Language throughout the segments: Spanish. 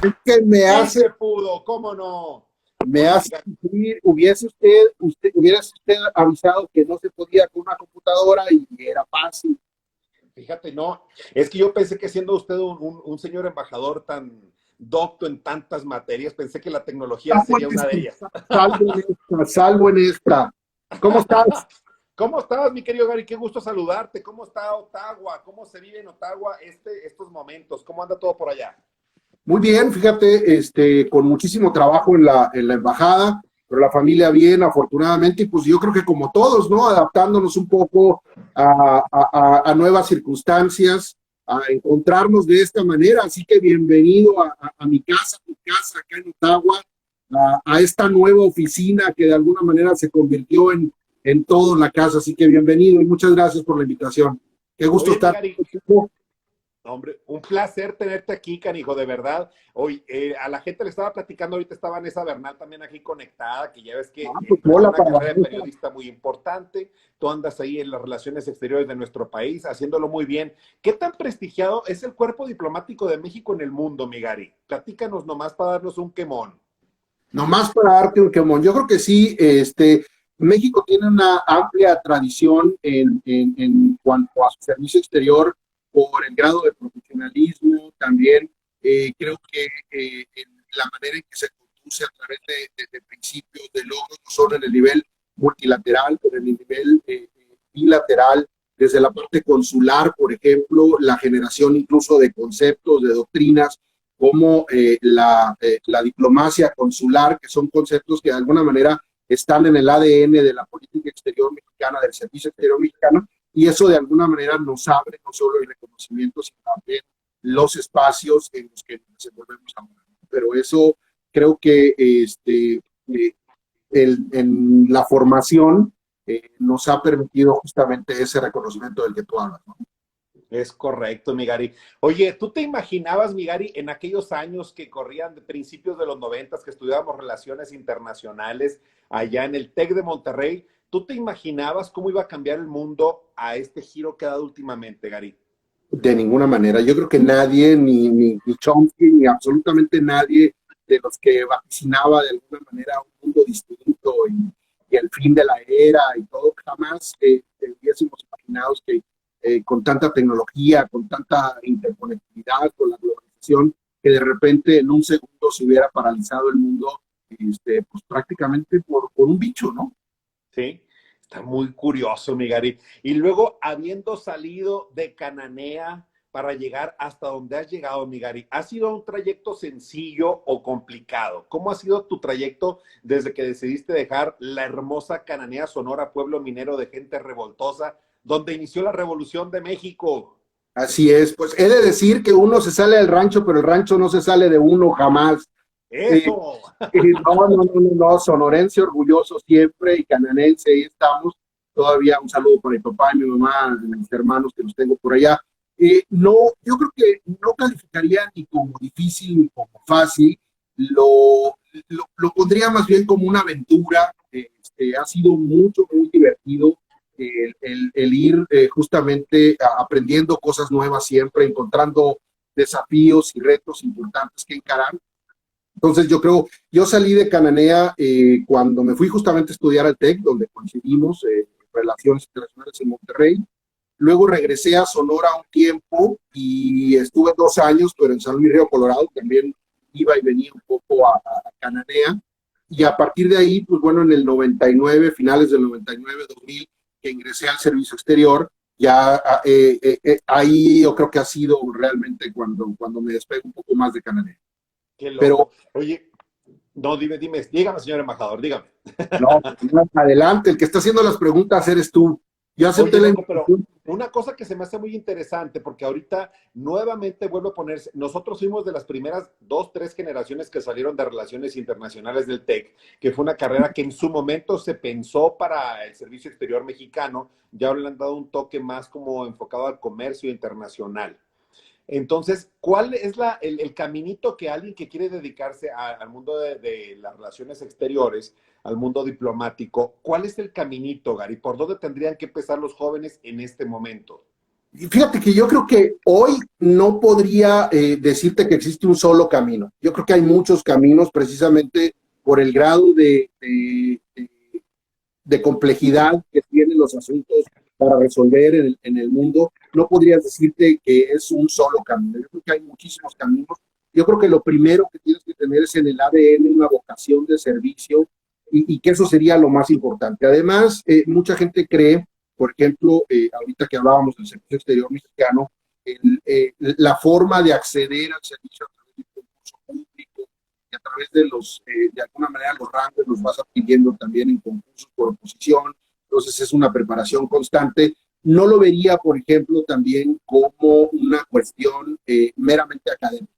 Es que Sí se pudo, ¿cómo no? me Oye, hace sufrir, hubiera usted avisado que no se podía con una computadora y era fácil. fíjate, no, es que yo pensé que siendo usted un señor embajador tan docto en tantas materias, pensé que la tecnología Salvo sería en una de esta, ellas. salvo en esta, salvo en esta. ¿Cómo estás? ¿Cómo estás, mi querido Gary? Qué gusto saludarte. ¿Cómo está Ottawa? ¿Cómo se vive en Ottawa estos momentos? ¿Cómo anda todo por allá? Muy bien, fíjate, con muchísimo trabajo en la embajada, pero la familia bien, afortunadamente, y pues yo creo que como todos, ¿no? Adaptándonos un poco a nuevas circunstancias, a encontrarnos de esta manera. Así que bienvenido a mi casa, tu casa acá en Ottawa, a esta nueva oficina que de alguna manera se convirtió en todo en la casa. Así que bienvenido y muchas gracias por la invitación. Qué gusto Oye, mi estar Gary, contigo. hombre, un placer tenerte aquí, canijo, de verdad. Hoy, a la gente le estaba platicando, ahorita estaba Vanessa Bernal también aquí conectada, que ya ves que Pues empezó hola una para carrera de Vanessa. periodista muy importante. Tú andas ahí en las relaciones exteriores de nuestro país, haciéndolo muy bien. ¿Qué tan prestigiado es el cuerpo diplomático de México en el mundo, mi Gary? Platícanos nomás para darnos un quemón. Nomás para darte un quemón, yo creo que sí, México tiene una amplia tradición en cuanto a su servicio exterior por el grado de profesionalismo, también creo que en la manera en que se conduce a través de principios, de logros, no solo en el nivel multilateral, pero en el nivel bilateral, desde la parte consular, por ejemplo, la generación incluso de conceptos, de doctrinas, como la diplomacia consular, que son conceptos que de alguna manera están en el ADN de la política exterior mexicana, del servicio exterior mexicano, y eso de alguna manera nos abre no solo el reconocimiento, sino también los espacios en los que nos desenvolvemos ahora. Pero eso creo que en la formación nos ha permitido justamente ese reconocimiento del que tú hablas, ¿no? Es correcto, Migari. Oye, ¿tú te imaginabas, Migari, en aquellos años que corrían de principios de los noventas, que estudiábamos relaciones internacionales allá en el TEC de Monterrey? ¿Tú te imaginabas cómo iba a cambiar el mundo a este giro que ha dado últimamente, Gary? De ninguna manera. Yo creo que nadie, ni Chomsky, ni absolutamente nadie de los que vaticinaba de alguna manera un mundo distinto y el fin de la era y todo, jamás hubiésemos imaginado que con tanta tecnología, con tanta interconectividad, con la globalización, que de repente en un segundo se hubiera paralizado el mundo, pues prácticamente por un bicho, ¿no? Sí, está muy curioso, mi Gary. Y luego, habiendo salido de Cananea para llegar hasta donde has llegado, mi Gary, ¿ha sido un trayecto sencillo o complicado? ¿Cómo ha sido tu trayecto desde que decidiste dejar la hermosa Cananea Sonora, pueblo minero de gente revoltosa, donde inició la Revolución de México? Así es, pues he de decir que uno se sale del rancho, pero el rancho no se sale de uno jamás. Eh, Eso. no, sonorense orgulloso siempre y cananense, ahí estamos. Todavía un saludo para mi papá y mi mamá, mis hermanos que los tengo por allá. No, yo creo que no calificaría ni como difícil ni como fácil, lo pondría más bien como una aventura. Ha sido muy divertido el ir justamente aprendiendo cosas nuevas siempre, encontrando desafíos y retos importantes que encarar. Entonces yo creo, yo salí de Cananea cuando me fui justamente a estudiar al TEC, donde coincidimos, Relaciones Internacionales en Monterrey. Luego regresé a Sonora un tiempo y estuve 2 años, pero en San Luis Río Colorado, también iba y venía un poco a Cananea. Y a partir de ahí, pues bueno, en el 99, finales del 99, 2000, que ingresé al servicio exterior, ya ahí yo creo que ha sido realmente cuando me despego un poco más de Cananea. Qué Pero loco. Oye, no, dígame, señor embajador, dígame. no, adelante, el que está haciendo las preguntas eres tú. Yo acepté Oye, la loco, pero invitación. una cosa que se me hace muy interesante, porque ahorita nuevamente vuelvo a ponerse, nosotros fuimos de las primeras dos, tres generaciones que salieron de Relaciones Internacionales del TEC, que fue una carrera que en su momento se pensó para el servicio exterior mexicano, ya le han dado un toque más como enfocado al comercio internacional. Entonces, ¿cuál es el caminito que alguien que quiere dedicarse al mundo de las relaciones exteriores, al mundo diplomático, cuál es el caminito, Gary? ¿Por dónde tendrían que empezar los jóvenes en este momento? Y fíjate que yo creo que hoy no podría decirte que existe un solo camino. Yo creo que hay muchos caminos precisamente por el grado de complejidad que tienen los asuntos para resolver en el mundo. No podrías decirte que es un solo camino. Yo creo que hay muchísimos caminos. Yo creo que lo primero que tienes que tener es en el ADN una vocación de servicio y que eso sería lo más importante. Además, mucha gente cree, por ejemplo, ahorita que hablábamos del servicio exterior mexicano, la forma de acceder al servicio a través de un concurso público y a través de de alguna manera los rangos los vas adquiriendo también en concursos por oposición, entonces es una preparación constante. No lo vería, por ejemplo, también como una cuestión meramente académica.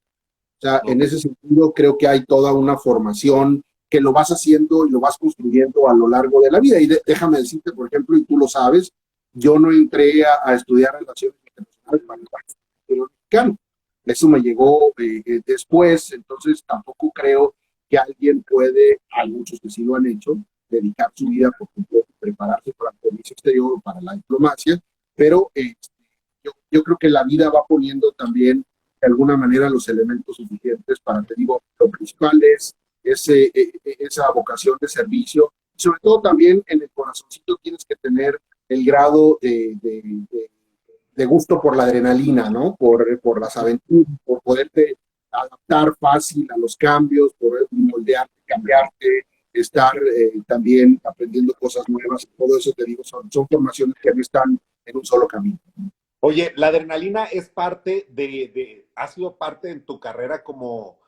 O sea, en ese sentido creo que hay toda una formación que lo vas haciendo y lo vas construyendo a lo largo de la vida. Y déjame decirte, por ejemplo, y tú lo sabes, yo no entré a estudiar relaciones internacionales para el país mexicano. Eso me llegó después, entonces tampoco creo que alguien puede, hay muchos que sí lo han hecho, dedicar su vida por completo, prepararse para el servicio exterior o para la diplomacia, pero yo creo que la vida va poniendo también de alguna manera los elementos suficientes para, te digo, lo principal es esa vocación de servicio. Sobre todo también en el corazoncito tienes que tener el grado de gusto por la adrenalina, ¿no? Por las aventuras, por poderte adaptar fácil a los cambios, poder moldearte, cambiarte, estar también aprendiendo cosas nuevas. Todo eso, te digo, son formaciones que no están en un solo camino. Oye, la adrenalina es parte ha sido parte en tu carrera como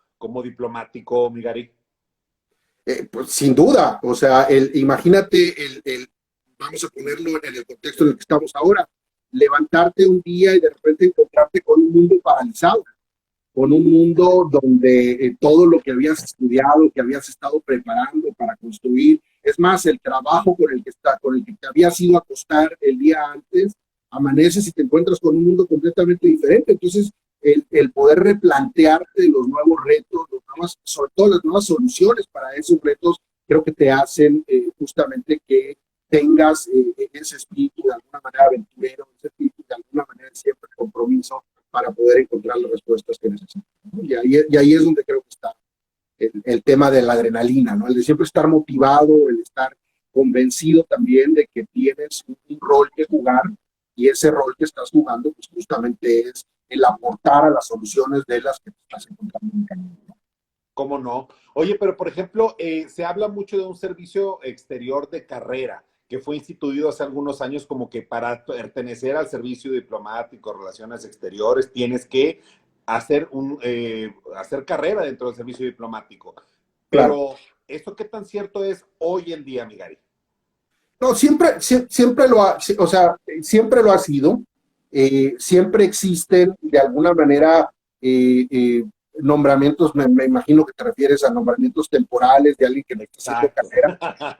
diplomático, Migari. Pues sin duda, o sea, imagínate, vamos a ponerlo en el contexto en el que estamos ahora, levantarte un día y de repente encontrarte con un mundo paralizado, con un mundo donde todo lo que habías estudiado, que habías estado preparando para construir, es más, el trabajo con el que te habías ido a acostar el día antes, amaneces y te encuentras con un mundo completamente diferente. Entonces, poder replantearte los nuevos retos, sobre todo las nuevas soluciones para esos retos, creo que te hacen justamente que tengas ese espíritu de alguna manera aventurero, ese espíritu de alguna manera siempre de compromiso para poder encontrar las respuestas que necesitas, ¿no? Y ahí es donde creo que está el tema de la adrenalina, ¿no? El de siempre estar motivado, el estar convencido también de que tienes un rol que jugar y ese rol que estás jugando pues justamente es el aportar a las soluciones de las que te estás encontrando en el camino, ¿no? ¿Cómo no? Oye, pero por ejemplo, se habla mucho de un servicio exterior de carrera que fue instituido hace algunos años como que para pertenecer al servicio diplomático, relaciones exteriores, tienes que hacer carrera dentro del servicio diplomático. Claro. Pero, ¿esto qué tan cierto es hoy en día, Migari? No, siempre o sea, siempre lo ha sido. Siempre existen de alguna manera nombramientos, me imagino que te refieres a nombramientos temporales de alguien que no está haciendo Exacto. carrera.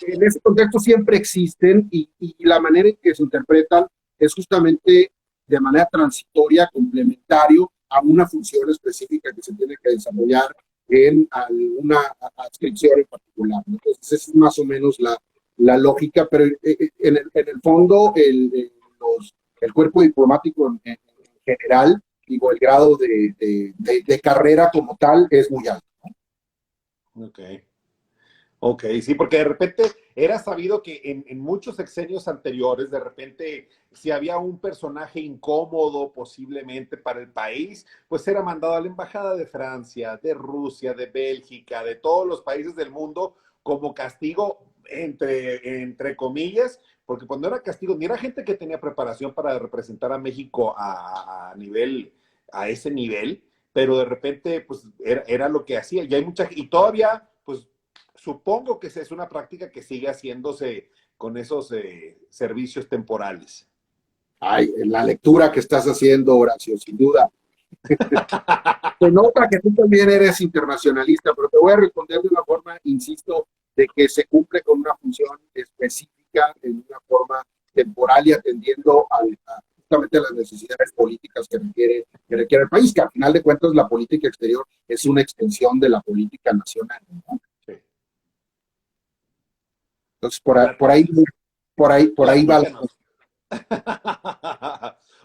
En ese contexto siempre existen y la manera en que se interpretan es justamente de manera transitoria, complementario a una función específica que se tiene que desarrollar en alguna adscripción en particular, ¿no? Entonces, esa es más o menos la lógica, pero en el fondo el cuerpo diplomático en general, digo, el grado de carrera como tal es muy alto. Ok. Ok, sí, porque de repente era sabido que en muchos sexenios anteriores, de repente, si había un personaje incómodo posiblemente para el país, pues era mandado a la embajada de Francia, de Rusia, de Bélgica, de todos los países del mundo como castigo, entre comillas, porque pues no era castigo, ni era gente que tenía preparación para representar a México a ese nivel, pero de repente, pues era lo que hacía. Y hay y todavía, pues supongo que es una práctica que sigue haciéndose con esos servicios temporales. Ay, la lectura que estás haciendo, Horacio, sin duda. Se nota que tú también eres internacionalista, pero te voy a responder de una forma, insisto, de que se cumple con una función específica, en una forma temporal y atendiendo justamente a las necesidades políticas que requiere el país, que al final de cuentas la política exterior es una extensión de la política nacional, ¿no? Sí. Entonces, por ahí va. Platícanos.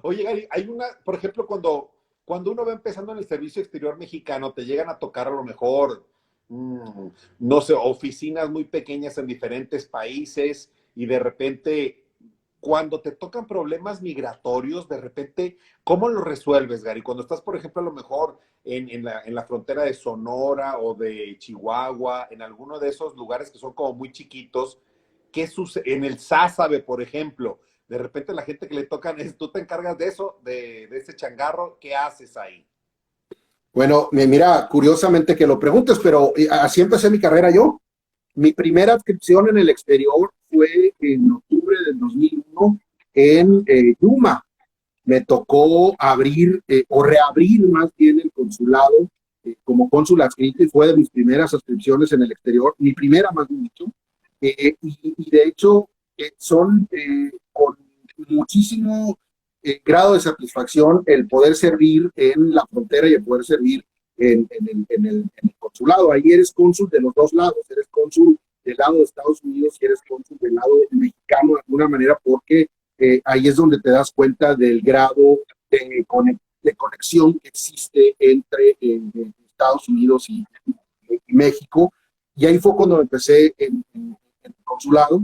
Oye, Gary, hay una, por ejemplo, cuando uno va empezando en el servicio exterior mexicano, te llegan a tocar a lo mejor, no sé, oficinas muy pequeñas en diferentes países y de repente, cuando te tocan problemas migratorios, de repente, ¿cómo lo resuelves, Gary? Cuando estás, por ejemplo, a lo mejor en la frontera de Sonora o de Chihuahua, en alguno de esos lugares que son como muy chiquitos, ¿qué sucede? En el Sázabe, por ejemplo, de repente la gente que le tocan es, tú te encargas de eso, de ese changarro, ¿qué haces ahí? Bueno, mira, curiosamente que lo preguntes, pero así empecé mi carrera yo. Mi primera adscripción en el exterior fue en octubre del 2001 en Yuma. Me tocó abrir o reabrir más bien el consulado como cónsul adscrito y fue de mis primeras adscripciones en el exterior, mi primera más bien dicho, y de hecho son con muchísimo grado de satisfacción el poder servir en la frontera y el poder servir en el consulado. Ahí eres cónsul de los dos lados, eres cónsul del lado de Estados Unidos y eres cónsul del lado mexicano de alguna manera, porque ahí es donde te das cuenta del grado de conexión que existe entre Estados Unidos y México. Y ahí fue cuando empecé en el consulado.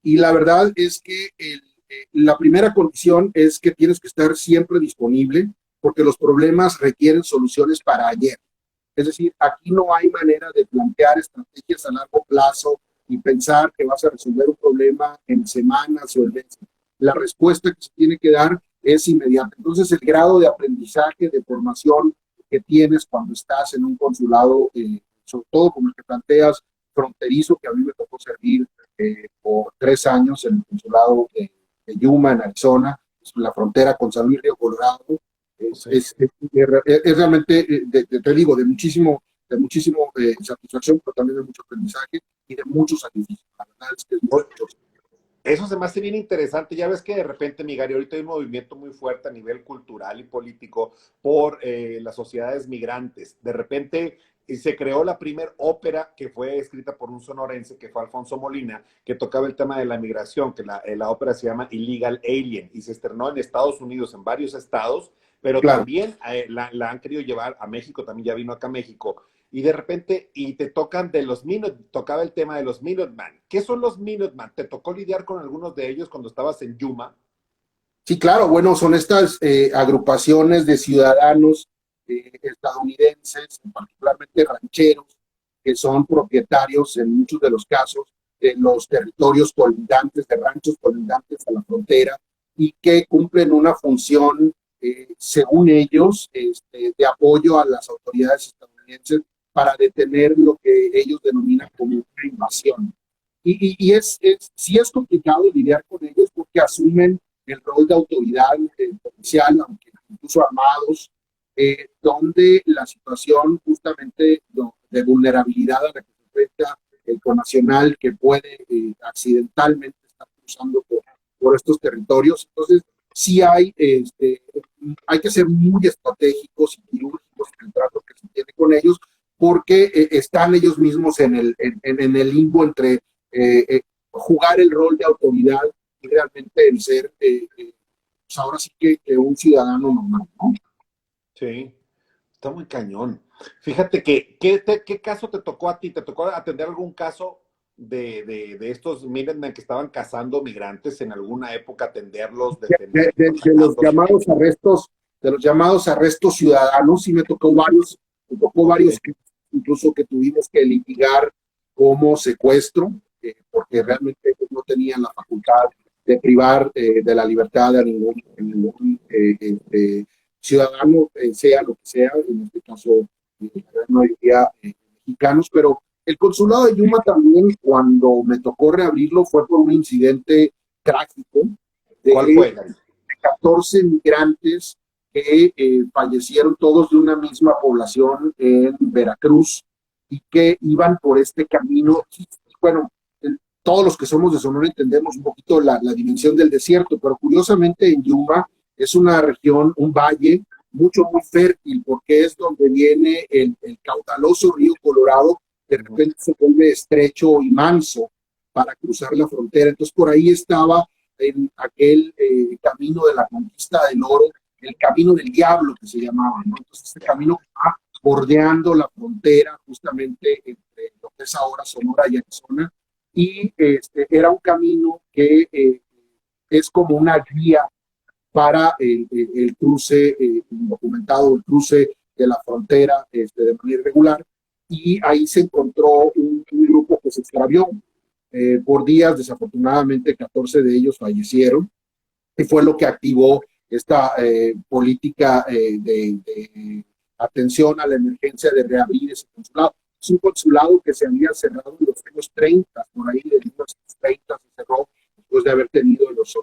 Y la verdad es que la primera condición es que tienes que estar siempre disponible porque los problemas requieren soluciones para ayer. Es decir, aquí no hay manera de plantear estrategias a largo plazo y pensar que vas a resolver un problema en semanas o en meses. La respuesta que se tiene que dar es inmediata. Entonces, el grado de aprendizaje, de formación que tienes cuando estás en un consulado, sobre todo como el que planteas, fronterizo, que a mí me tocó servir por 3 años en el consulado de Yuma, en Arizona, es la frontera con San Luis Río Colorado, Sí. es realmente, te digo, de muchísimo satisfacción, pero también de mucho aprendizaje y de mucho sacrificio. La verdad es que es mucho. Eso se me hace bien interesante. Ya ves que de repente, Migari, ahorita hay un movimiento muy fuerte a nivel cultural y político por las sociedades migrantes. De repente se creó la primera ópera que fue escrita por un sonorense, que fue Alfonso Molina, que tocaba el tema de la migración, que la ópera se llama Illegal Alien, y se estrenó en Estados Unidos, en varios estados, pero Claro. también la han querido llevar a México, también ya vino acá a México y de repente, y te tocan de los Minutemen, tocaba el tema de los Minutemen. ¿Qué son los Minutemen? ¿Te tocó lidiar con algunos de ellos cuando estabas en Yuma? Sí, claro, bueno, son estas agrupaciones de ciudadanos estadounidenses, particularmente rancheros, que son propietarios en muchos de los casos de los territorios colindantes, de ranchos colindantes a la frontera, y que cumplen una función, según ellos, de apoyo a las autoridades estadounidenses para detener lo que ellos denominan como una invasión. Sí es complicado lidiar con ellos porque asumen el rol de autoridad policial, aunque incluso armados, donde la situación justamente de vulnerabilidad a la que se enfrenta el conacional que puede accidentalmente estar cruzando por estos territorios. Entonces, sí hay que ser muy estratégicos y quirúrgicos en el trato que se tiene con ellos, porque están ellos mismos en el limbo entre jugar el rol de autoridad y realmente el ser, pues ahora sí que un ciudadano normal, ¿no? Sí, está muy cañón. Fíjate que, ¿qué caso te tocó a ti? ¿Te tocó atender algún caso de estos Minutemen que estaban cazando migrantes en alguna época, atenderlos, defenderlos, sacarlos? De los llamados arrestos ciudadanos, sí me tocó varios incluso que tuvimos que litigar como secuestro, porque realmente ellos no tenían la facultad de privar de la libertad a ningún ciudadano, sea lo que sea, en este caso la gran mayoría mexicanos, pero el consulado de Yuma también, cuando me tocó reabrirlo, fue por un incidente trágico ¿Cuál de fue, Gary? 14 migrantes que fallecieron todos de una misma población en Veracruz y que iban por este camino. Bueno, todos los que somos de Sonora entendemos un poquito la dimensión del desierto, pero curiosamente en Yuma es una región, un valle muy fértil, porque es donde viene el caudaloso río Colorado, de repente se vuelve estrecho y manso para cruzar la frontera. Entonces por ahí estaba en aquel camino de la conquista del oro, el camino del diablo que se llamaba, ¿no? Entonces este camino va bordeando la frontera justamente entre lo que es ahora Sonora y Arizona, y era un camino que es como una guía para el cruce documentado, el cruce de la frontera de manera irregular, y ahí se encontró un grupo que se extravió por días. Desafortunadamente 14 de ellos fallecieron, y fue lo que activó esta política de atención a la emergencia, de reabrir ese consulado. Es un consulado que se había cerrado en los años 30, por ahí de los 30 se cerró, después de haber tenido en los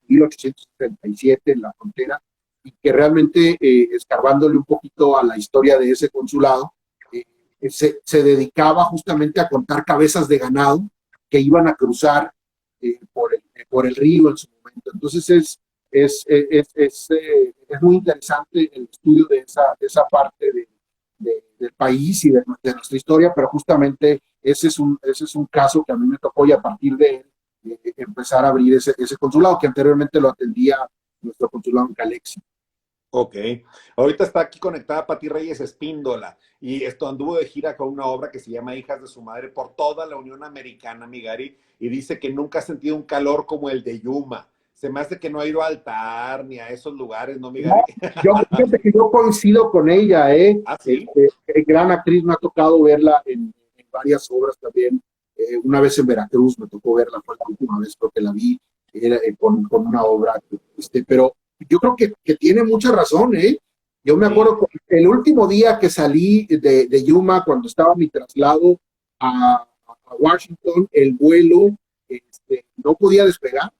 1837 en la frontera, y que realmente, escarbándole un poquito a la historia de ese consulado, se dedicaba justamente a contar cabezas de ganado que iban a cruzar por el río en su momento. Entonces es muy interesante el estudio de esa parte del país y de nuestra historia, pero justamente ese es un caso que a mí me tocó, y a partir de él empezar a abrir ese consulado que anteriormente lo atendía nuestro consulado en Calexi. Ok. Ahorita está aquí conectada Pati Reyes Espíndola y esto anduvo de gira con una obra que se llama Hijas de su Madre por toda la Unión Americana, mi Gary, y dice que nunca ha sentido un calor como el de Yuma. Se me hace que no ha ido al altar ni a esos lugares, ¿no, mi No, Gary? fíjate que yo coincido con ella, ¿eh? Ah, sí. Gran actriz, me ha tocado verla en varias obras también. Una vez en Veracruz me tocó verla, fue la última vez creo que la vi, era, con una obra, pero yo creo que tiene mucha razón, ¿eh? Yo me Sí. acuerdo el último día que salí de Yuma, cuando estaba mi traslado a Washington, el vuelo, no podía despegar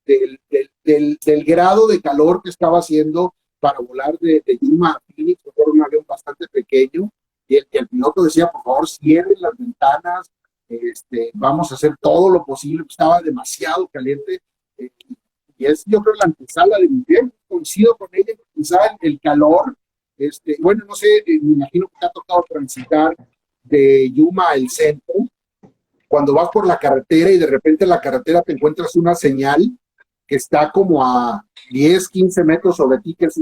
del grado de calor que estaba haciendo para volar de Yuma a Phoenix. Por un avión bastante pequeño, y el piloto decía, por favor, cierren las ventanas, vamos a hacer todo lo posible. Estaba demasiado caliente, eh, y es, yo creo, la antesala de mi bien. Coincido con ella, quizá el calor, bueno, no sé, me imagino que te ha tocado transitar de Yuma al centro, cuando vas por la carretera y de repente en la carretera te encuentras una señal que está como a 10, 15 metros sobre ti, que es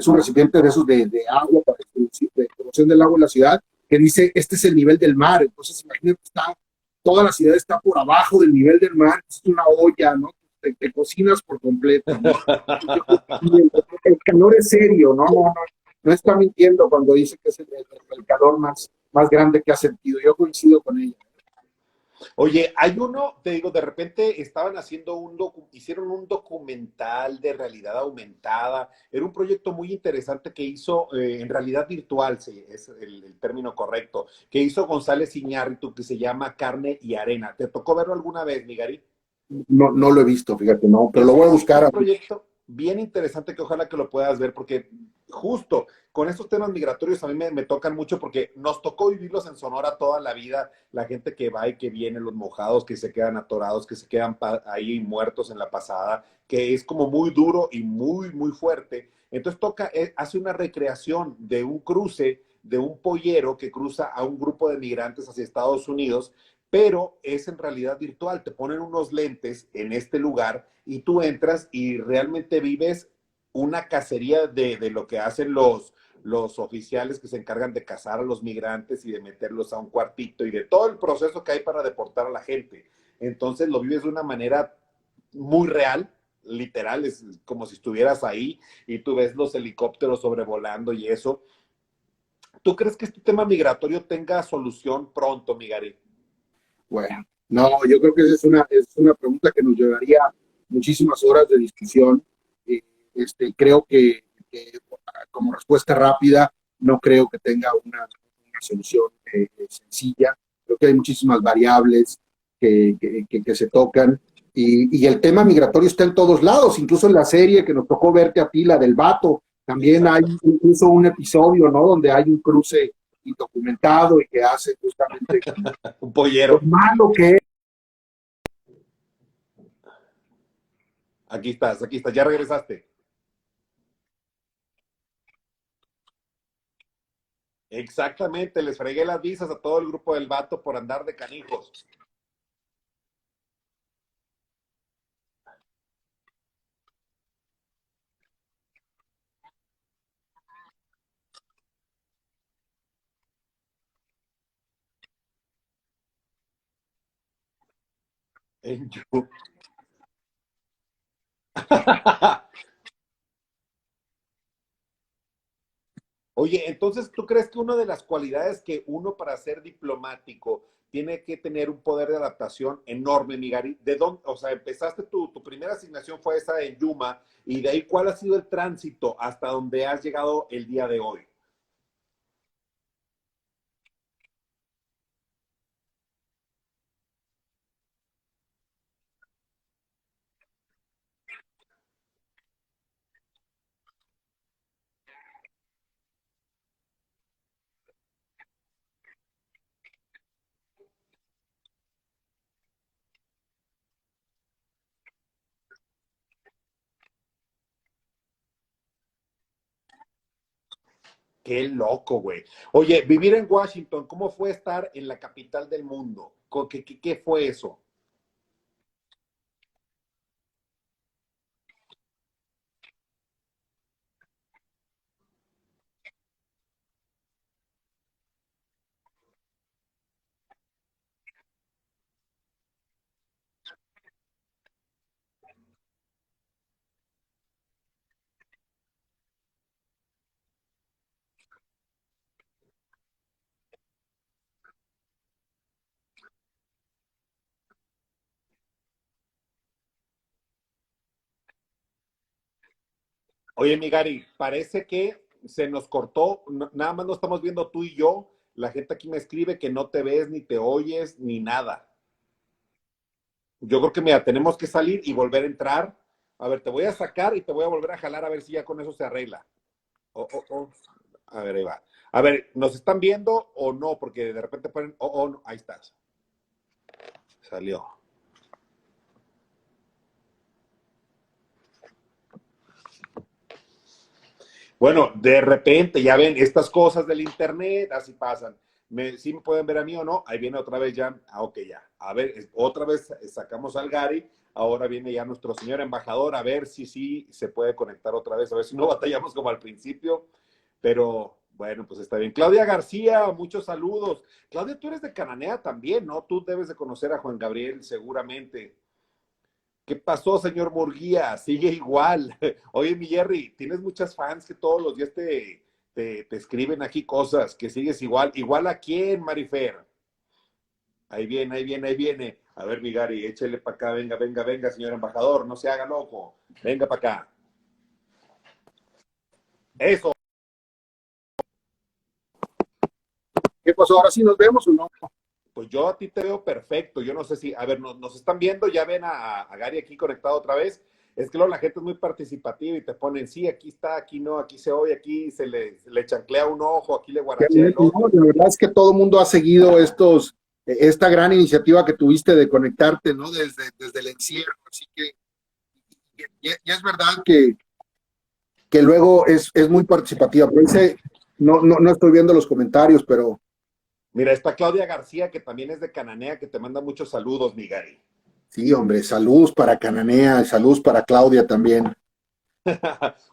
un recipiente de esos de agua para de promoción del agua en la ciudad, que dice, este es el nivel del mar. Entonces, imagínate, toda la ciudad está por abajo del nivel del mar, es una olla, ¿no? Te cocinas por completo, ¿no? Y el calor es serio, ¿no? No está mintiendo cuando dice que es el calor más grande que ha sentido. Yo coincido con ella. Oye, hay uno, te digo, de repente estaban haciendo hicieron un documental de realidad aumentada. Era un proyecto muy interesante que hizo en realidad virtual, sí, es el término correcto, que hizo González Iñárritu, que se llama Carne y Arena. ¿Te tocó verlo alguna vez, Migari? No lo he visto, fíjate, no, pero lo voy a Es buscar. un proyecto bien interesante que ojalá que lo puedas ver, porque justo con estos temas migratorios a mí me tocan mucho porque nos tocó vivirlos en Sonora toda la vida, la gente que va y que viene, los mojados, que se quedan atorados, que se quedan ahí muertos en la pasada, que es como muy duro y muy, muy fuerte. Entonces hace una recreación de un cruce de un pollero que cruza a un grupo de migrantes hacia Estados Unidos, pero es en realidad virtual. Te ponen unos lentes en este lugar y tú entras y realmente vives una cacería de lo que hacen los oficiales que se encargan de cazar a los migrantes y de meterlos a un cuartito y de todo el proceso que hay para deportar a la gente. Entonces lo vives de una manera muy real, literal, es como si estuvieras ahí y tú ves los helicópteros sobrevolando y eso. ¿Tú crees que este tema migratorio tenga solución pronto, Migari? Bueno, no, yo creo que esa es una pregunta que nos llevaría muchísimas horas de discusión. Eh, creo que como respuesta rápida, no creo que tenga una solución sencilla. Creo que hay muchísimas variables que se tocan, y el tema migratorio está en todos lados, incluso en la serie que nos tocó verte a ti, la del Vato. También hay Exacto. incluso un episodio, ¿no? Donde hay un cruce indocumentado y que hace justamente Un lo pollero. malo que es. Aquí estás, ya regresaste. Exactamente, les fregué las visas a todo el grupo del Vato por andar de canijos. En You. Oye, entonces, ¿tú crees que una de las cualidades que uno para ser diplomático tiene que tener un poder de adaptación enorme, Migari? ¿De dónde, o sea, empezaste tu primera asignación fue esa en Yuma, y de ahí cuál ha sido el tránsito hasta donde has llegado el día de hoy? Qué loco, güey. Oye, vivir en Washington, ¿cómo fue estar en la capital del mundo? ¿Qué fue eso? Oye, Migari, parece que se nos cortó, nada más no estamos viendo tú y yo. La gente aquí me escribe que no te ves, ni te oyes, ni nada. Yo creo que, mira, tenemos que salir y volver a entrar. A ver, te voy a sacar y te voy a volver a jalar a ver si ya con eso se arregla. Oh. A ver, ahí va. A ver, ¿nos están viendo o no? Porque de repente ponen, no. Ahí estás. Salió. Bueno, de repente, ya ven, estas cosas del internet, así pasan. ¿Sí me pueden ver a mí o no? Ahí viene otra vez ya. Ah, ok, ya. A ver, otra vez sacamos al Gary. Ahora viene ya nuestro señor embajador. A ver si sí se puede conectar otra vez. A ver si no batallamos como al principio. Pero bueno, pues está bien. Claudia García, muchos saludos. Claudia, tú eres de Cananea también, ¿no? Tú debes de conocer a Juan Gabriel seguramente. ¿Qué pasó, señor Murguía? Sigue igual. Oye, mi Jerry, tienes muchas fans que todos los días te escriben aquí cosas, que sigues igual. ¿Igual a quién, Marifer? Ahí viene, ahí viene, ahí viene. A ver, mi Gary, échele para acá, venga, venga, venga, señor embajador, no se haga loco. Venga para acá. Eso. ¿Qué pasó? ¿Ahora sí nos vemos o no? Pues yo a ti te veo perfecto. Yo no sé si, a ver, nos están viendo, ya ven a Gary aquí conectado otra vez. Es que luego la gente es muy participativa y te ponen, sí, aquí está, aquí no, aquí se oye, aquí se le chanclea un ojo, aquí le guarachea el No, otro. la verdad es que todo el mundo ha seguido esta gran iniciativa que tuviste de conectarte, ¿no? Desde el encierro. Así que, y es verdad que luego es muy participativa. Pero no estoy viendo los comentarios, pero Mira, está Claudia García, que también es de Cananea, que te manda muchos saludos, mi Gary. sí, hombre, saludos para Cananea, saludos para Claudia también.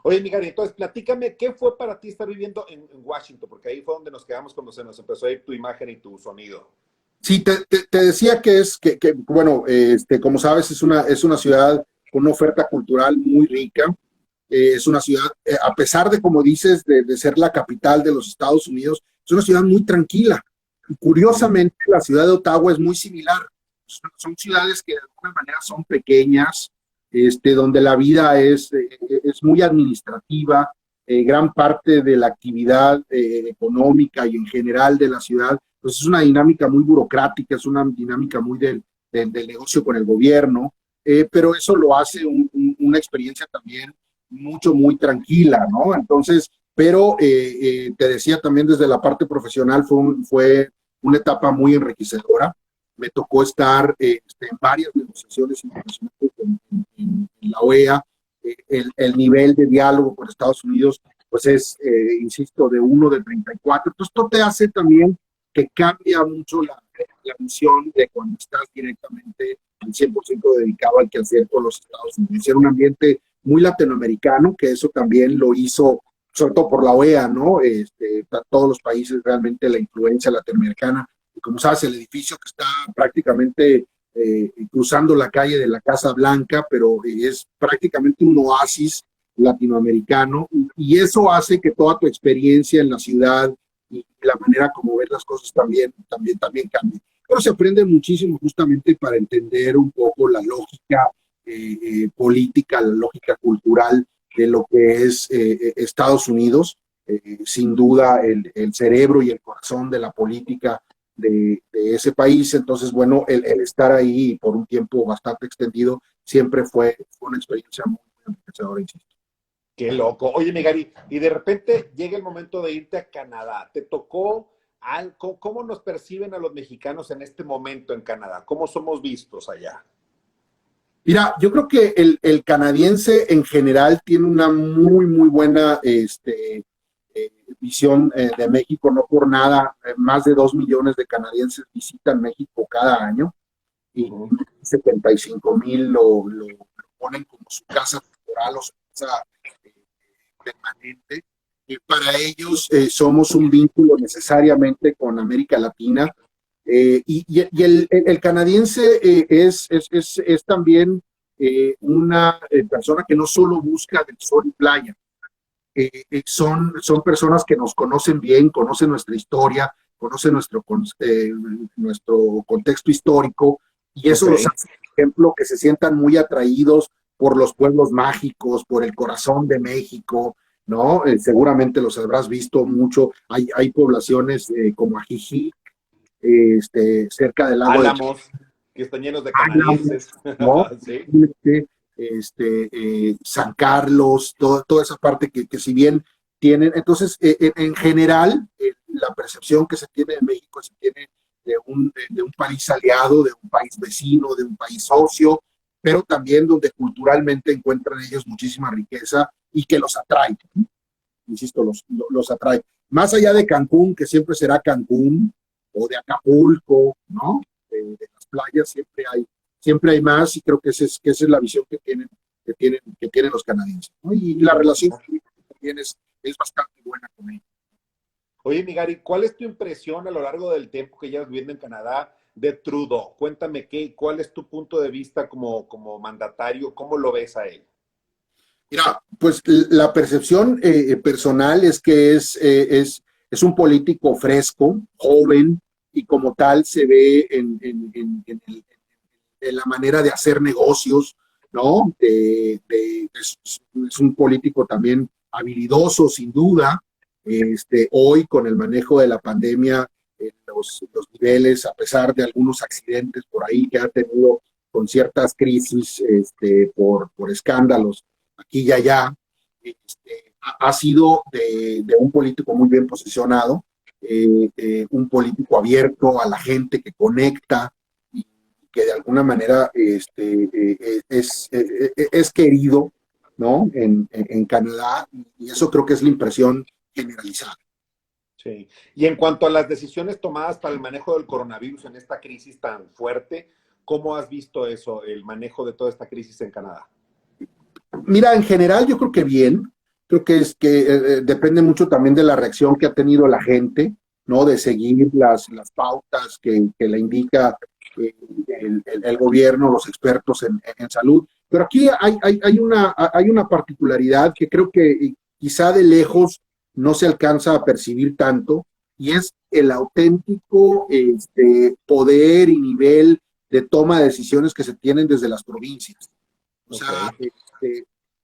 Oye, mi Gary, entonces platícame, ¿qué fue para ti estar viviendo en Washington? Porque ahí fue donde nos quedamos cuando se nos empezó a ir tu imagen y tu sonido. Sí, te decía bueno, como sabes, es una ciudad con una oferta cultural muy rica. Es una ciudad, a pesar de, como dices, de ser la capital de los Estados Unidos, es una ciudad muy tranquila. Y curiosamente, la ciudad de Ottawa es muy similar. Son ciudades que de alguna manera son pequeñas, donde la vida es muy administrativa. Gran parte de la actividad económica y en general de la ciudad, pues es una dinámica muy burocrática, es una dinámica muy del negocio con el gobierno, pero eso lo hace una experiencia también muy tranquila, ¿no? Entonces, pero te decía también desde la parte profesional fue una etapa muy enriquecedora. Me tocó estar en varias negociaciones internacionales en la OEA. El nivel de diálogo con Estados Unidos, pues insisto, de 1 de 34. Entonces, esto te hace también que cambia mucho la visión de cuando estás directamente al 100% dedicado al quehacer con los Estados Unidos. Era un ambiente muy latinoamericano, que eso también lo hizo, sobre todo por la OEA, ¿no? Todos los países realmente la influencia latinoamericana. Y como sabes, el edificio que está prácticamente cruzando la calle de la Casa Blanca, pero es prácticamente un oasis latinoamericano, y eso hace que toda tu experiencia en la ciudad y la manera como ves las cosas también cambie. Pero se aprende muchísimo justamente para entender un poco la lógica política, la lógica cultural de lo que es Estados Unidos. Sin duda el cerebro y el corazón de la política de ese país. Entonces, bueno, el estar ahí por un tiempo bastante extendido siempre fue una experiencia muy enriquecedora, insisto. Qué loco. Oye, Migari, y de repente llega el momento de irte a Canadá. ¿Te tocó algo? ¿Cómo nos perciben a los mexicanos en este momento en Canadá? ¿Cómo somos vistos allá? Mira, yo creo que el canadiense en general tiene una muy buena visión de México, no por nada, más de 2 millones de canadienses visitan México cada año y 75,000 lo ponen como su casa temporal o su casa permanente. Para ellos somos un vínculo necesariamente con América Latina. Y el canadiense es también una persona que no solo busca del sol y playa. Son personas que nos conocen bien, conocen nuestra historia, conocen nuestro contexto histórico, y eso los hace, por ejemplo, que se sientan muy atraídos por los pueblos mágicos, por el corazón de México, ¿no? Seguramente los habrás visto mucho. Hay poblaciones como Ajijic, cerca del lago de Álamos, que están llenos de Álamo, canadienses. ¿no? Sí. San Carlos, toda esa parte que si bien tienen, entonces en general la percepción que se tiene de México se tiene de un país aliado, de un país vecino, de un país socio, pero también donde culturalmente encuentran ellos muchísima riqueza y que los atrae, ¿no? Insisto, los atrae. Más allá de Cancún, que siempre será Cancún, o de Acapulco, ¿no? De las playas siempre hay más, y creo que esa es la visión que tienen los canadienses, ¿no? Y la relación también es bastante buena con ellos. Oye, Migari, ¿cuál es tu impresión a lo largo del tiempo que llevas viviendo en Canadá de Trudeau? Cuéntame cuál es tu punto de vista como mandatario, ¿cómo lo ves a él? Mira, pues la percepción personal es que es un político fresco, joven, y como tal se ve en la manera de hacer negocios, ¿no? Es un político también habilidoso, sin duda. Hoy, con el manejo de la pandemia, los niveles, a pesar de algunos accidentes por ahí que ha tenido con ciertas crisis por escándalos aquí y allá, ha sido de un político muy bien posicionado, un político abierto a la gente, que conecta, y que de alguna manera es querido, ¿no? En Canadá, y eso creo que es la impresión generalizada. Sí. Y en cuanto a las decisiones tomadas para el manejo del coronavirus en esta crisis tan fuerte, ¿cómo has visto eso, el manejo de toda esta crisis en Canadá? Mira, en general yo creo que bien. Creo que depende mucho también de la reacción que ha tenido la gente, ¿no? De seguir las pautas que le indica el gobierno, los expertos en salud. Pero aquí hay una particularidad que creo que quizá de lejos no se alcanza a percibir tanto, y es el auténtico poder y nivel de toma de decisiones que se tienen desde las provincias. O sea,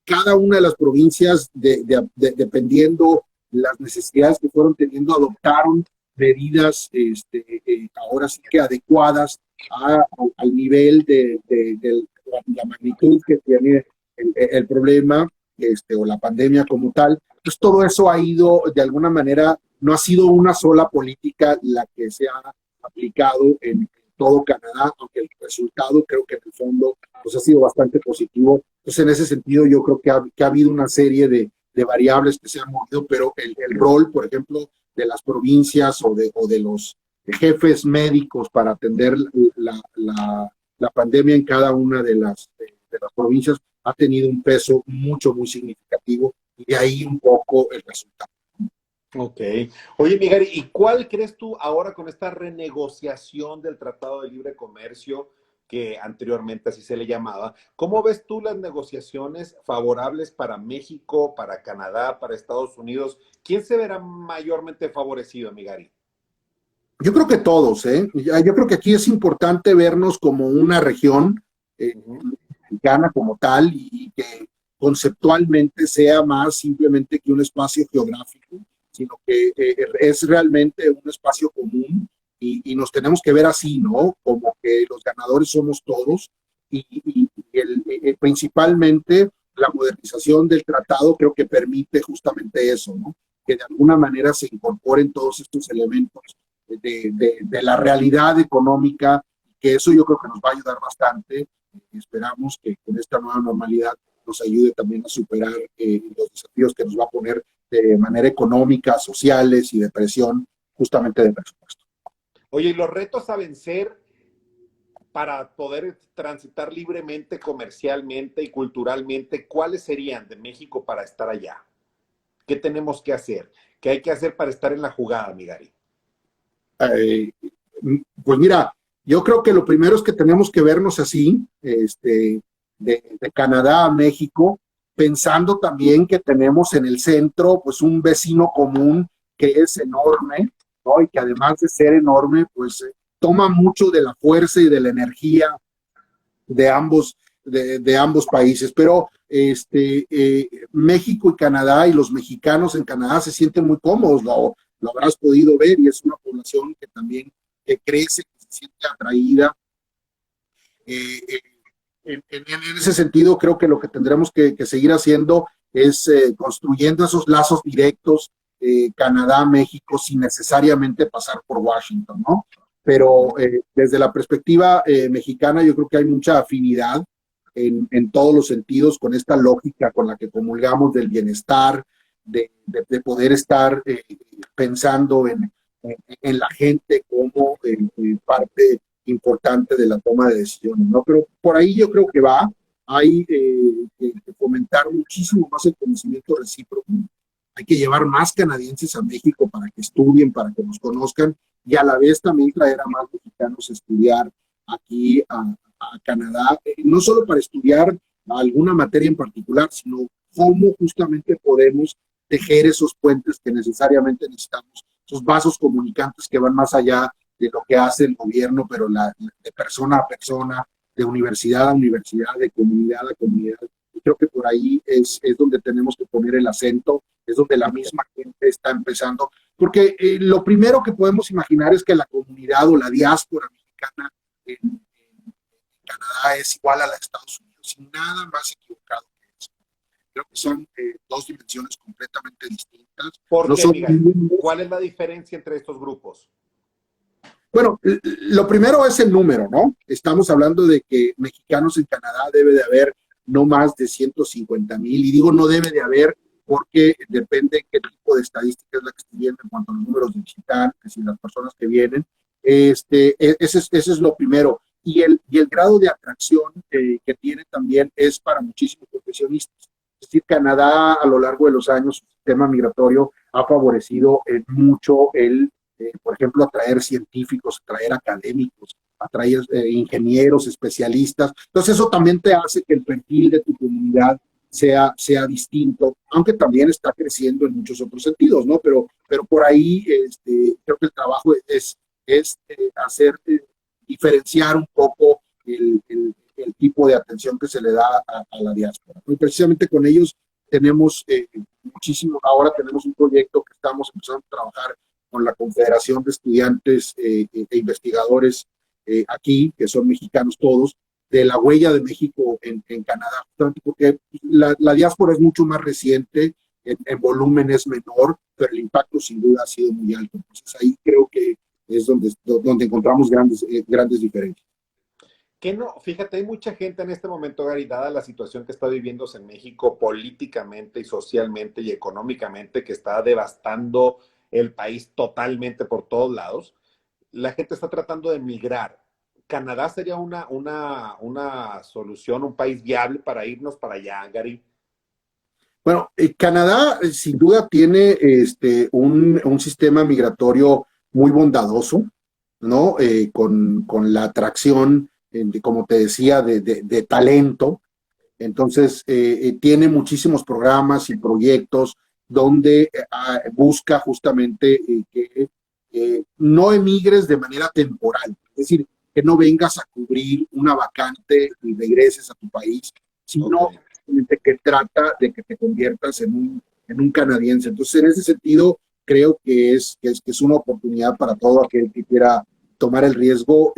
cada una de las provincias, dependiendo las necesidades que fueron teniendo, adoptaron medidas, ahora sí que adecuadas al nivel de la magnitud que tiene el problema, o la pandemia como tal. Pues todo eso ha ido, de alguna manera, no ha sido una sola política la que se ha aplicado en todo Canadá, aunque el resultado creo que en el fondo pues ha sido bastante positivo. Entonces, en ese sentido, yo creo que ha habido una serie de variables que se han movido, pero el rol, por ejemplo, de las provincias o de los jefes médicos para atender la pandemia en cada una de las provincias ha tenido un peso muy significativo, y de ahí un poco el resultado. Ok. Oye, Migari, ¿y cuál crees tú ahora con esta renegociación del Tratado de Libre Comercio? que anteriormente así se le llamaba. ¿Cómo ves tú las negociaciones favorables para México, para Canadá, para Estados Unidos? ¿Quién se verá mayormente favorecido, Migari? Yo creo que todos, ¿eh? Yo creo que aquí es importante vernos como una región Ujú. mexicana como tal y que conceptualmente sea más simplemente que un espacio geográfico, sino que es realmente un espacio común y nos tenemos que ver así, ¿no? Como que los ganadores somos todos y principalmente la modernización del tratado creo que permite justamente eso, ¿no? Que de alguna manera se incorporen todos estos elementos de la realidad económica, que eso yo creo que nos va a ayudar bastante. Esperamos que con esta nueva normalidad nos ayude también a superar los desafíos que nos va a poner de manera económica, sociales y de presión justamente de presupuesto. Oye, y los retos a vencer para poder transitar libremente, comercialmente y culturalmente, ¿cuáles serían de México para estar allá? ¿Qué tenemos que hacer? ¿Qué hay que hacer para estar en la jugada, Migari? Eh, pues mira, yo creo que lo primero es que tenemos que vernos así, de Canadá a México, pensando también que tenemos en el centro pues un vecino común que es enorme, ¿no? Y que además de ser enorme, pues toma mucho de la fuerza y de la energía de ambos países. Pero México y Canadá y los mexicanos en Canadá se sienten muy cómodos, lo habrás podido ver, y es una población que también que crece, que se siente atraída. Eh, eh, en ese sentido, creo que lo que tendremos que seguir haciendo es construyendo esos lazos directos Canadá-México sin necesariamente pasar por Washington, ¿no? Pero desde la perspectiva mexicana, yo creo que hay mucha afinidad en todos los sentidos con esta lógica con la que comulgamos del bienestar, de poder estar pensando en la gente como parte importante de la toma de decisiones, ¿no? Pero por ahí yo creo que va, hay que fomentar muchísimo más el conocimiento recíproco, hay que llevar más canadienses a México para que estudien, para que nos conozcan, y a la vez también traer a más mexicanos a estudiar aquí a Canadá, no solo para estudiar alguna materia en particular, sino cómo justamente podemos tejer esos puentes que necesariamente necesitamos, esos vasos comunicantes que van más allá de lo que hace el gobierno, pero de persona a persona, de universidad a universidad, de comunidad a comunidad. Y creo que por ahí es donde tenemos que poner el acento, es donde la misma gente está empezando, porque lo primero que podemos imaginar es que la comunidad o la diáspora mexicana en Canadá es igual a la de Estados Unidos, y nada más equivocado que eso. Creo que son dos dimensiones completamente distintas. ¿Por No qué, son Miguel? ¿Cuál es la diferencia entre estos grupos? Bueno, lo primero es el número, ¿no? Estamos hablando de que mexicanos en Canadá debe de haber no más de 150,000, y digo no debe de haber porque depende qué tipo de estadística es la que estoy viendo en cuanto a los números de visitantes y las personas que vienen. Ese es lo primero. Y el grado de atracción que tiene también es para muchísimos profesionistas. Es decir, Canadá a lo largo de los años, su sistema migratorio ha favorecido mucho por ejemplo, atraer científicos, atraer académicos, atraer ingenieros, especialistas. Entonces eso también te hace que el perfil de tu comunidad sea distinto, aunque también está creciendo en muchos otros sentidos, ¿no? Pero por ahí creo que el trabajo es hacer, diferenciar un poco el tipo de atención que se le da a la diáspora. Y precisamente con ellos tenemos muchísimo, ahora tenemos un proyecto que estamos empezando a trabajar con la Confederación de Estudiantes e Investigadores aquí, que son mexicanos todos, de la huella de México en Canadá, porque la diáspora es mucho más reciente, en volumen es menor, pero el impacto sin duda ha sido muy alto. Entonces ahí creo que es donde encontramos grandes diferencias. Que no, fíjate, hay mucha gente en este momento, Gary, dada la situación que está viviéndose en México políticamente y socialmente y económicamente, que está devastando el país totalmente por todos lados, la gente está tratando de migrar. ¿Canadá sería una solución, un país viable para irnos para allá, Gary? Bueno, Canadá sin duda tiene un sistema migratorio muy bondadoso, ¿no? Con la atracción como te decía, de talento. Entonces, tiene muchísimos programas y proyectos donde busca justamente que no emigres de manera temporal, es decir, que no vengas a cubrir una vacante y regreses a tu país, sino que trata de que te conviertas en un canadiense. Entonces, en ese sentido, creo que es una oportunidad para todo aquel que quiera tomar el riesgo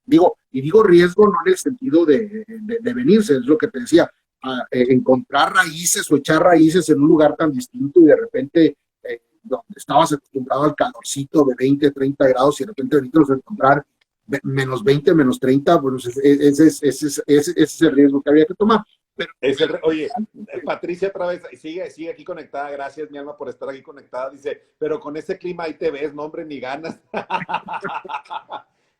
digo riesgo no en el sentido de venirse, es lo que te decía, encontrar raíces o echar raíces en un lugar tan distinto y de repente donde estabas acostumbrado al calorcito de 20, 30 grados y de repente ahorita los encontrar menos 20, menos 30, bueno, ese es el riesgo que había que tomar. Pero, oye, Patricia otra vez, sigue aquí conectada, gracias mi alma por estar aquí conectada, dice, pero con ese clima ahí te ves, no hombre, ni ganas.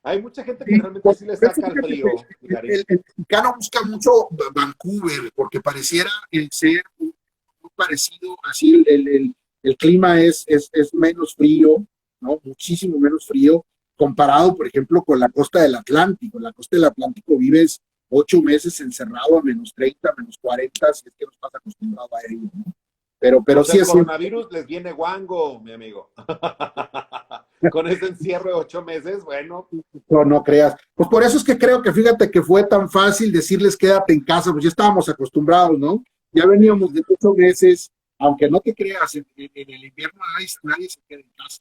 Hay mucha gente que realmente sí le saca el frío. El mexicano busca mucho Vancouver porque pareciera ser muy parecido, así el clima es menos frío, ¿no? Muchísimo menos frío comparado, por ejemplo, con la costa del Atlántico. En la costa del Atlántico vives 8 meses encerrado a menos 30, menos 40, si es que no estás acostumbrado a ello, ¿no? Pero sí el es coronavirus les viene guango, mi amigo. Con ese encierro de 8 meses, bueno. No creas. Pues por eso es que creo que fíjate que fue tan fácil decirles quédate en casa, pues ya estábamos acostumbrados, ¿no? Ya veníamos de 8 meses, aunque no te creas, en el invierno nadie se queda en casa.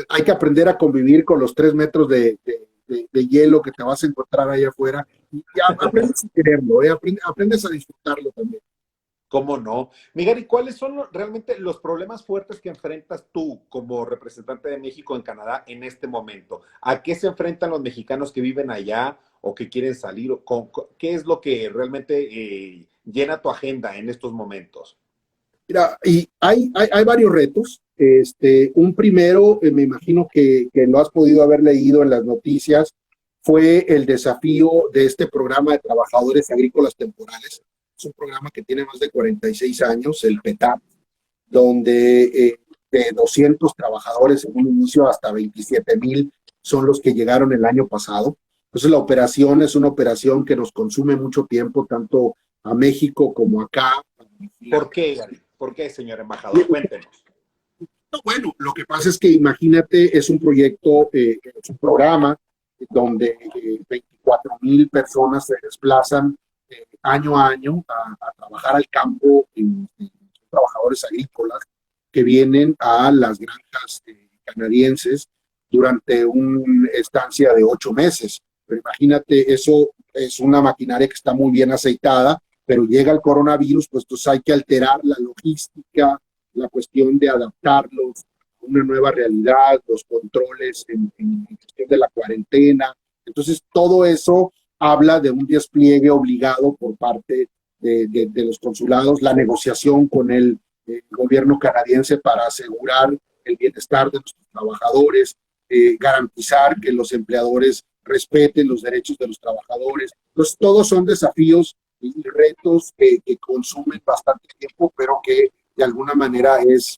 Hay que aprender a convivir con los 3 metros de hielo que te vas a encontrar allá afuera. Y aprendes a quererlo, aprendes a disfrutarlo también. ¿Cómo no? Miguel, ¿y cuáles son realmente los problemas fuertes que enfrentas tú como representante de México en Canadá en este momento? ¿A qué se enfrentan los mexicanos que viven allá o que quieren salir? ¿Qué es lo que realmente llena tu agenda en estos momentos? Mira, y hay varios retos. Un primero, me imagino que lo has podido haber leído en las noticias, fue el desafío de este programa de trabajadores agrícolas temporales. Es un programa que tiene más de 46 años, el PETAP, donde de 200 trabajadores en un inicio hasta 27,000 son los que llegaron el año pasado. Entonces la operación es una operación que nos consume mucho tiempo, tanto a México como acá. ¿Por qué, Gary? ¿Por qué, señor embajador? Cuéntenos. No, bueno, lo que pasa es que imagínate, es un proyecto, es un programa donde 24,000 personas se desplazan año a año a trabajar al campo, trabajadores agrícolas que vienen a las granjas canadienses durante una estancia de 8 meses. Pero imagínate, eso es una maquinaria que está muy bien aceitada, pero llega el coronavirus, pues entonces hay que alterar la logística, la cuestión de adaptarlos a una nueva realidad, los controles en cuestión de la cuarentena. Entonces, todo eso habla de un despliegue obligado por parte de los consulados, la negociación con el gobierno canadiense para asegurar el bienestar de nuestros trabajadores, garantizar que los empleadores respeten los derechos de los trabajadores. Entonces, todos son desafíos y retos que consumen bastante tiempo, pero que de alguna manera es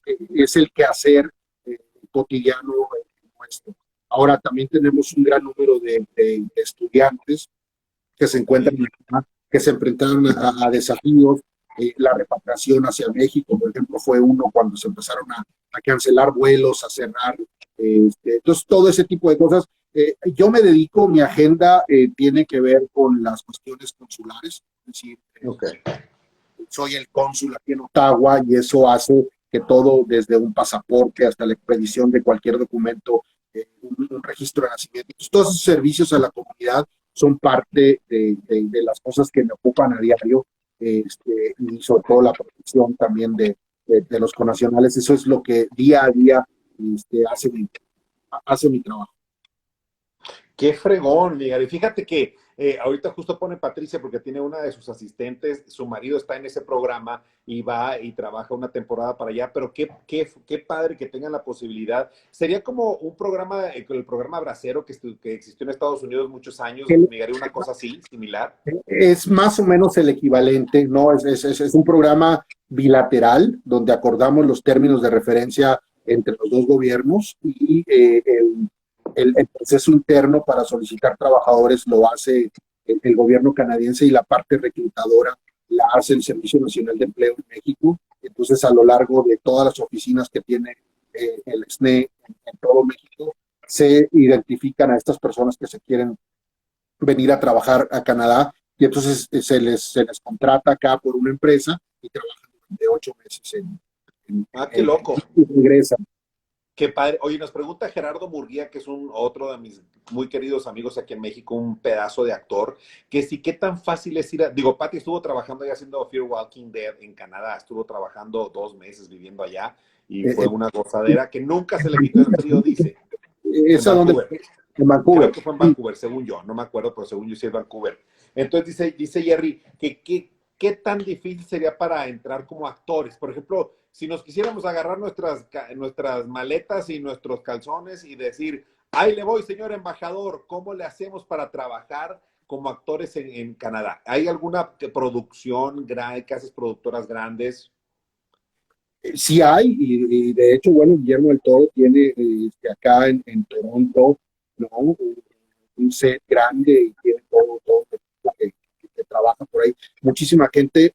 el quehacer cotidiano nuestro. Ahora también tenemos un gran número de estudiantes que se encuentran, que se enfrentaron a desafíos. La repatriación hacia México, por ejemplo, fue uno cuando se empezaron a cancelar vuelos, a cerrar. Entonces, todo ese tipo de cosas. Yo me dedico, mi agenda tiene que ver con las cuestiones consulares, es decir, soy el cónsul aquí en Ottawa y eso hace que todo, desde un pasaporte hasta la expedición de cualquier documento, un registro de nacimiento, entonces, todos esos servicios a la comunidad son parte de las cosas que me ocupan a diario, y sobre todo la protección también de los connacionales. Eso es lo que día a día hace mi trabajo. Qué fregón, Miguel. Y fíjate que ahorita justo pone Patricia porque tiene una de sus asistentes, su marido está en ese programa y va y trabaja una temporada para allá, pero qué padre que tengan la posibilidad. Sería como un programa, el programa Bracero que existió en Estados Unidos muchos años, Miguel, una cosa así, similar. Es más o menos el equivalente, ¿no? Es un programa bilateral donde acordamos los términos de referencia entre los dos gobiernos y el proceso interno para solicitar trabajadores lo hace el gobierno canadiense y la parte reclutadora la hace el Servicio Nacional de Empleo en México. Entonces, a lo largo de todas las oficinas que tiene el SNE en todo México, se identifican a estas personas que se quieren venir a trabajar a Canadá y entonces se les contrata acá por una empresa y trabajan durante 8 meses Qué loco. y regresan. Qué padre. Oye, nos pregunta Gerardo Murguía, que es otro de mis muy queridos amigos aquí en México, un pedazo de actor, que sí, qué tan fácil es ir a... Digo, Patty estuvo trabajando ya haciendo Fear Walking Dead en Canadá, estuvo trabajando 2 meses viviendo allá y fue una gozadera que nunca se le quitó el frío, dice. ¿Es a dónde? En Vancouver. Creo que fue en Vancouver, según yo, no me acuerdo, pero según yo sí es Vancouver. Entonces dice Jerry que qué tan difícil sería para entrar como actores. Por ejemplo, si nos quisiéramos agarrar nuestras maletas y nuestros calzones y decir, ahí le voy, señor embajador, ¿cómo le hacemos para trabajar como actores en Canadá? ¿Hay alguna producción, casas productoras grandes? Sí hay, y de hecho, bueno, Guillermo del Toro tiene acá en Toronto, ¿no? Un set grande y tiene todo el equipo que trabaja por ahí. Muchísima gente,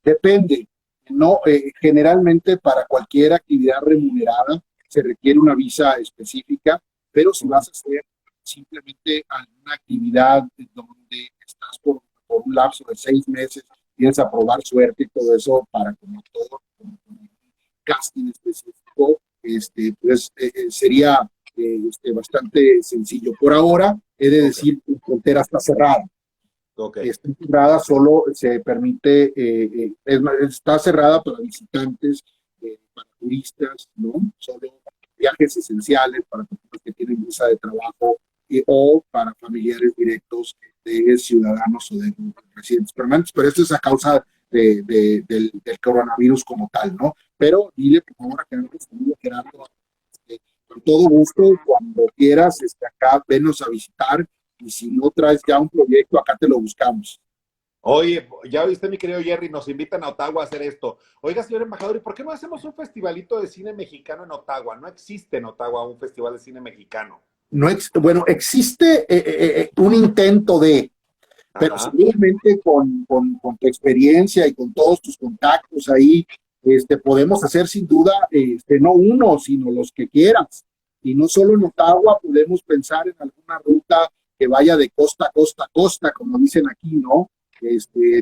depende, ¿no? Generalmente para cualquier actividad remunerada se requiere una visa específica, pero si vas a hacer simplemente alguna actividad donde estás por un lapso de 6 meses, tienes a probar suerte y todo eso para como todo casting específico, pues sería bastante sencillo. Por ahora, he de decir que la frontera está cerrada. Está cerrada, solo se permite, está cerrada para visitantes, para turistas, ¿no? Solo viajes esenciales para personas que tienen visa de trabajo o para familiares directos de ciudadanos o de residentes permanentes, pero esto es a causa del coronavirus como tal, ¿no? Pero dile por favor a Gerardo, con todo gusto, cuando quieras, acá, venos a visitar, y si no traes ya un proyecto, acá te lo buscamos. Oye, ya viste, mi querido Jerry, nos invitan a Ottawa a hacer esto. Oiga, señor embajador, ¿y por qué no hacemos un festivalito de cine mexicano en Ottawa? No existe en Ottawa un festival de cine mexicano. No, bueno, existe un intento de, pero seguramente con tu experiencia y con todos tus contactos ahí, podemos hacer sin duda, no uno, sino los que quieras. Y no solo en Ottawa, podemos pensar en alguna ruta que vaya de costa a costa a costa, como dicen aquí, ¿no?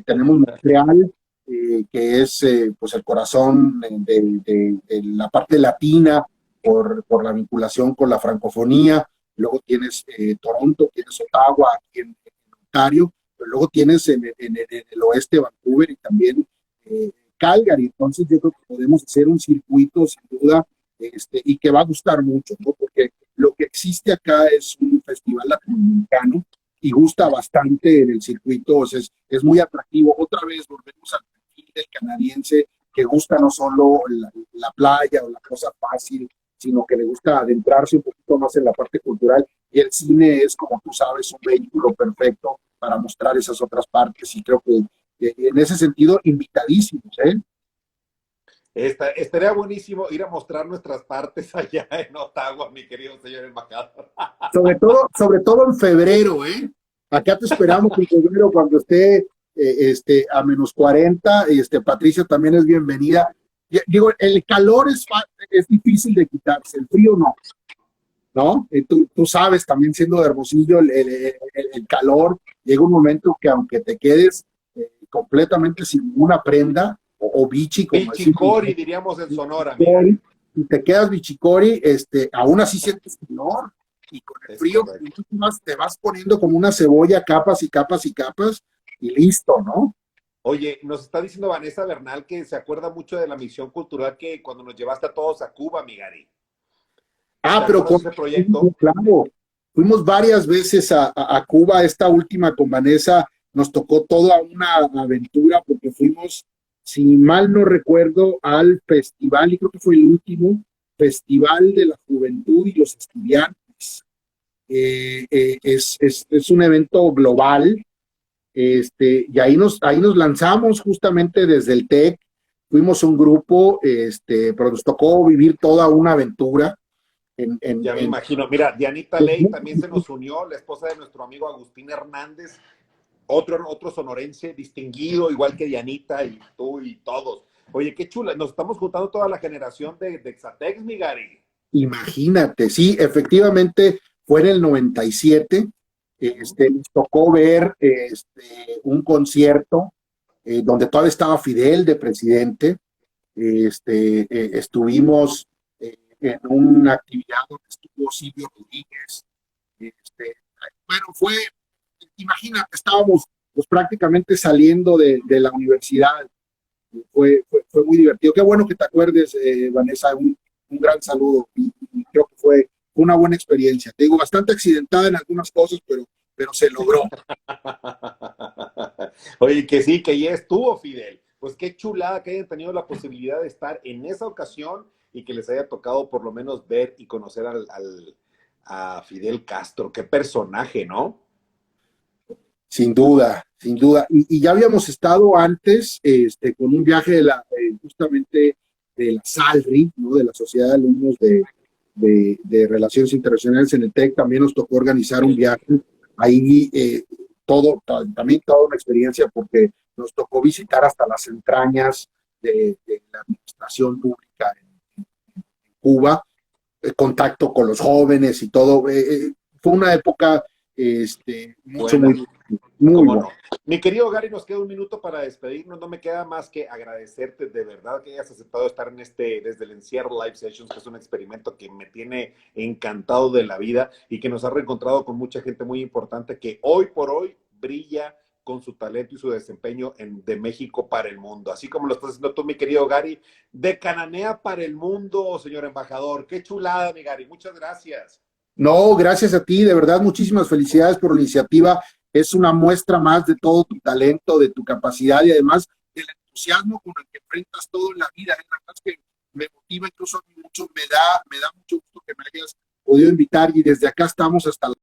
Tenemos Montreal, que es pues el corazón de la parte latina por la vinculación con la francofonía. Luego tienes Toronto, tienes Ottawa, aquí en Ontario, pero luego tienes en el oeste Vancouver y también Calgary. Entonces yo creo que podemos hacer un circuito sin duda y que va a gustar mucho, ¿no? Porque lo que existe acá es un festival latinoamericano y gusta bastante en el circuito, o sea, es muy atractivo. Otra vez volvemos al perfil del canadiense que gusta no solo la playa o la cosa fácil, sino que le gusta adentrarse un poquito más en la parte cultural, y el cine es, como tú sabes, un vehículo perfecto para mostrar esas otras partes, y creo que en ese sentido, invitadísimos, ¿eh? Estaría buenísimo ir a mostrar nuestras partes allá en Ottawa, mi querido señor embajador. Sobre todo en febrero, ¿eh? Acá te esperamos en febrero cuando esté a -40. Patricia también es bienvenida. Digo, el calor es difícil de quitarse, el frío ¿no? Tú sabes, también siendo de Hermosillo, el calor, llega un momento que aunque te quedes completamente sin ninguna prenda, o bichi, como bichicori, diríamos en Sonora. Y te quedas bichicori, aún así sientes calor, y con el frío te vas poniendo como una cebolla, capas y capas y capas, y listo, ¿no? Oye, nos está diciendo Vanessa Bernal que se acuerda mucho de la misión cultural que cuando nos llevaste a todos a Cuba, mi Gary. Pero con ese proyecto. Claro, fuimos varias veces a Cuba. Esta última con Vanessa nos tocó toda una aventura porque fuimos, si mal no recuerdo, al festival, y creo que fue el último Festival de la Juventud y los Estudiantes. Es un evento global, y ahí nos lanzamos justamente desde el TEC. Fuimos un grupo, pero nos tocó vivir toda una aventura. Ya me imagino. Mira, Dianita Ley también se nos unió, la esposa de nuestro amigo Agustín Hernández, otro sonorense distinguido, igual que Dianita y tú y todos. Oye, qué chula, nos estamos juntando toda la generación de Exatex, mi Gary. Imagínate, sí, efectivamente fue en el 97, nos tocó ver un concierto donde todavía estaba Fidel de presidente. Estuvimos en una actividad donde estuvo Silvio Rodríguez. Bueno, imagínate, estábamos pues prácticamente saliendo de la universidad. Fue muy divertido. Qué bueno que te acuerdes, Vanessa, un gran saludo y creo que fue una buena experiencia. Te digo, bastante accidentada en algunas cosas, pero se logró. Oye, que sí, que ya estuvo Fidel. Pues qué chulada que hayan tenido la posibilidad de estar en esa ocasión y que les haya tocado por lo menos ver y conocer a Fidel Castro. Qué personaje, ¿no? Sin duda, sin duda. Y ya habíamos estado antes con un viaje justamente de la SALRI, ¿no? De la Sociedad de Alumnos de Relaciones Internacionales en el TEC. También nos tocó organizar un viaje. Ahí también toda una experiencia porque nos tocó visitar hasta las entrañas de la administración pública en Cuba, contacto con los jóvenes y todo. Fue una época mucho, Buena. muy ¿Cómo buena. no? Mi querido Gary, nos queda un minuto para despedirnos. No me queda más que agradecerte de verdad que hayas aceptado estar en desde el encierro Live Sessions, que es un experimento que me tiene encantado de la vida y que nos ha reencontrado con mucha gente muy importante que hoy por hoy brilla con su talento y su desempeño de México para el mundo. Así como lo estás haciendo tú, mi querido Gary, de Cananea para el mundo, señor embajador. Qué chulada, mi Gary. Muchas gracias. No, gracias a ti, de verdad, muchísimas felicidades por la iniciativa. Es una muestra más de todo tu talento, de tu capacidad y además del entusiasmo con el que enfrentas todo en la vida. La verdad es que me motiva incluso a mí mucho, me da mucho gusto que me hayas podido invitar y desde acá estamos hasta la...